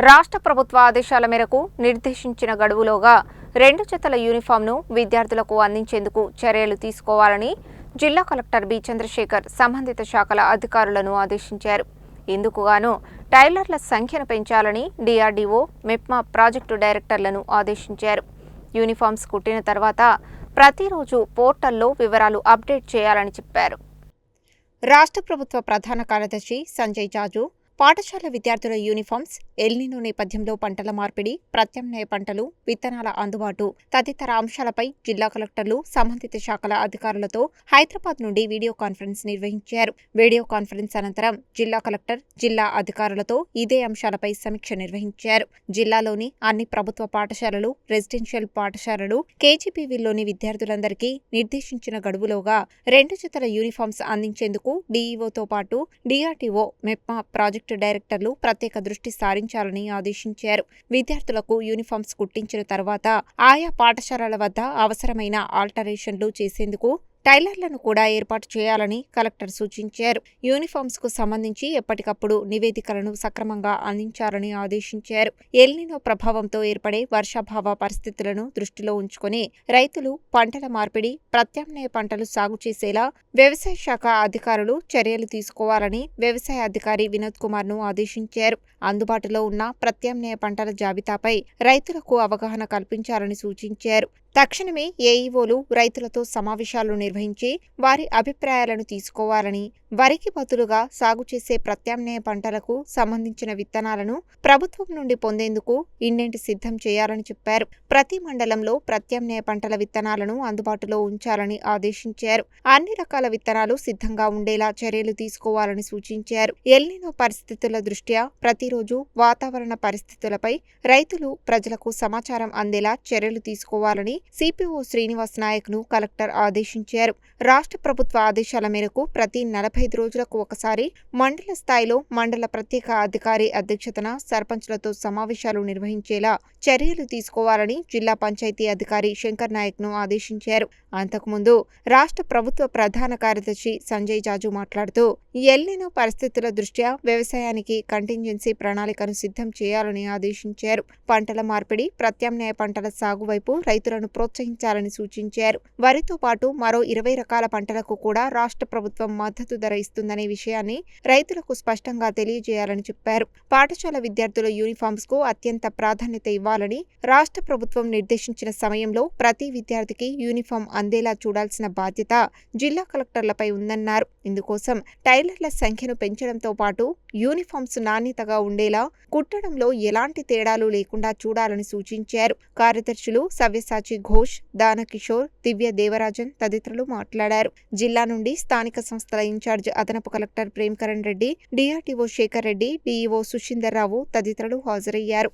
రాష్ట్ర ప్రభుత్వ ఆదేశాల మేరకు నిర్దేశించిన గడువులోగా 2 జతల యూనిఫామ్ను విద్యార్థులకు అందించేందుకు చర్యలు తీసుకోవాలని జిల్లా కలెక్టర్ బి చంద్రశేఖర్ సంబంధిత శాఖల అధికారులను ఆదేశించారు. ఇందుకుగాను టైలర్ల సంఖ్యను పెంచాలని డిఆర్డీఓ, మెప్మా ప్రాజెక్టు డైరెక్టర్లను ఆదేశించారు. యూనిఫామ్స్ కుట్టిన తర్వాత ప్రతిరోజు పోర్టల్లో వివరాలు అప్డేట్ చేయాలని చెప్పారు. రాష్ట్ర ప్రభుత్వ ప్రధాన కార్యదర్శి సంజయ్ జాజు పాఠశాల విద్యార్థుల యూనిఫామ్స్, ఎల్నినో నేపథ్యంలో పంటల మార్పిడి, ప్రత్యామ్నాయ పంటలు, విత్తనాల అందుబాటు తదితర అంశాలపై జిల్లా కలెక్టర్లు సంబంధిత శాఖల అధికారులతో హైదరాబాద్ నుండి వీడియో కాన్ఫరెన్స్ నిర్వహించారు. వీడియో కాన్ఫరెన్స్ అనంతరం జిల్లా కలెక్టర్ జిల్లా అధికారులతో ఇదే అంశాలపై సమీక్ష నిర్వహించారు. జిల్లాలోని అన్ని ప్రభుత్వ పాఠశాలలు, రెసిడెన్షియల్ పాఠశాలలు, కేజీబీవీల్లోని విద్యార్థులందరికీ నిర్దేశించిన గడువులోగా 2 జతల యూనిఫామ్స్ అందించేందుకు డీఈఓతో పాటు డిఆర్డీఓ, మెప్మా ప్రాజెక్టు డైరెక్టర్లు ప్రత్యేక దృష్టి సారించాలని ఆదేశించారు. విద్యార్థులకు యూనిఫామ్స్ కుట్టించిన తర్వాత ఆయా పాఠశాలల వద్ద అవసరమైన ఆల్టరేషన్లు చేసేందుకు టైలర్లను కూడా ఏర్పాటు చేయాలని కలెక్టర్ సూచించారు. యూనిఫామ్స్ కు సంబంధించి ఎప్పటికప్పుడు నివేదికలను సక్రమంగా అందించాలని ఆదేశించారు. ఎల్నినో ప్రభావంతో ఏర్పడే వర్షాభావ పరిస్థితులను దృష్టిలో ఉంచుకొని రైతులు పంటల మార్పిడి, ప్రత్యామ్నాయ పంటలు సాగు చేసేలా వ్యవసాయ శాఖ అధికారులు చర్యలు తీసుకోవాలని వ్యవసాయ అధికారి వినోద్ కుమార్ ను ఆదేశించారు. అందుబాటులో ఉన్న ప్రత్యామ్నాయ పంటల జాబితాపై రైతులకు అవగాహన కల్పించాలని సూచించారు. తక్షణమే ఏఈఓలు రైతులతో సమావేశాలు నిర్వహించి వారి అభిప్రాయాలను తీసుకోవాలని, వరికి బదులుగా సాగు చేసే ప్రత్యామ్నాయ పంటలకు సంబంధించిన విత్తనాలను ప్రభుత్వం నుండి పొందేందుకు ఇండెంట్ సిద్ధం చేయాలని చెప్పారు. ప్రతి మండలంలో ప్రత్యామ్నాయ పంటల విత్తనాలను అందుబాటులో ఉంచాలని ఆదేశించారు. అన్ని రకాల విత్తనాలు సిద్ధంగా ఉండేలా చర్యలు తీసుకోవాలని సూచించారు. ఎల్నినో పరిస్థితుల దృష్ట్యా ప్రతిరోజు వాతావరణ పరిస్థితులపై రైతులు, ప్రజలకు సమాచారం అందేలా చర్యలు తీసుకోవాలని సిపిఓ శ్రీనివాస్ నాయక్ ను కలెక్టర్ ఆదేశించారు. రాష్ట్ర ప్రభుత్వ ఆదేశాల మేరకు ప్రతి 45 రోజులకు ఒకసారి మండల స్థాయిలో మండల ప్రత్యేక అధికారి అధ్యక్షతన సర్పంచ్లతో సమావేశాలు నిర్వహించేలా చర్యలు తీసుకోవాలని జిల్లా పంచాయతీ అధికారి శంకర్ నాయక్ ను ఆదేశించారు. అంతకుముందు రాష్ట్ర ప్రభుత్వ ప్రధాన కార్యదర్శి సంజయ్ జాజు మాట్లాడుతూ ఎల్నినో పరిస్థితుల దృష్ట్యా వ్యవసాయానికి కంటింజెన్సీ ప్రణాళికను సిద్ధం చేయాలని ఆదేశించారు. పంటల మార్పిడి, ప్రత్యామ్నాయ పంటల సాగు వైపు రైతులను ప్రోత్సహించాలని సూచించారు. వరితో పాటు మరో 20 రకాల పంటలకు కూడా రాష్ట్ర ప్రభుత్వం మద్దతు ధర ఇస్తుందనే విషయాన్ని రైతులకు స్పష్టంగా తెలియజేయాలని చెప్పారు. పాఠశాల విద్యార్థుల యూనిఫామ్స్ కు అత్యంత ప్రాధాన్యత ఇవ్వాలని, రాష్ట్ర ప్రభుత్వం నిర్దేశించిన సమయంలో ప్రతి విద్యార్థికి యూనిఫామ్ అందేలా చూడాల్సిన బాధ్యత జిల్లా కలెక్టర్లపై ఉందన్నారు. ఇందుకోసం టైలర్ల సంఖ్యను పెంచడంతో పాటు యూనిఫామ్స్ నాణ్యతగా ఉండేలా కుట్టడంలో ఎలాంటి తేడాలు లేకుండా చూడాలని సూచించారు. కార్యదర్శులు సవ్యసాచి ఘోష్, దానకిషోర్, దివ్య దేవరాజన్ తదితరులు మాట్లాడారు. జిల్లా నుండి స్థానిక సంస్థల ఇన్ఛార్జ్ అదనపు collector Prem Karan Reddy, DRDO Shekar Reddy, DEO Sushinder Rao తదితరులు హాజరయ్యారు.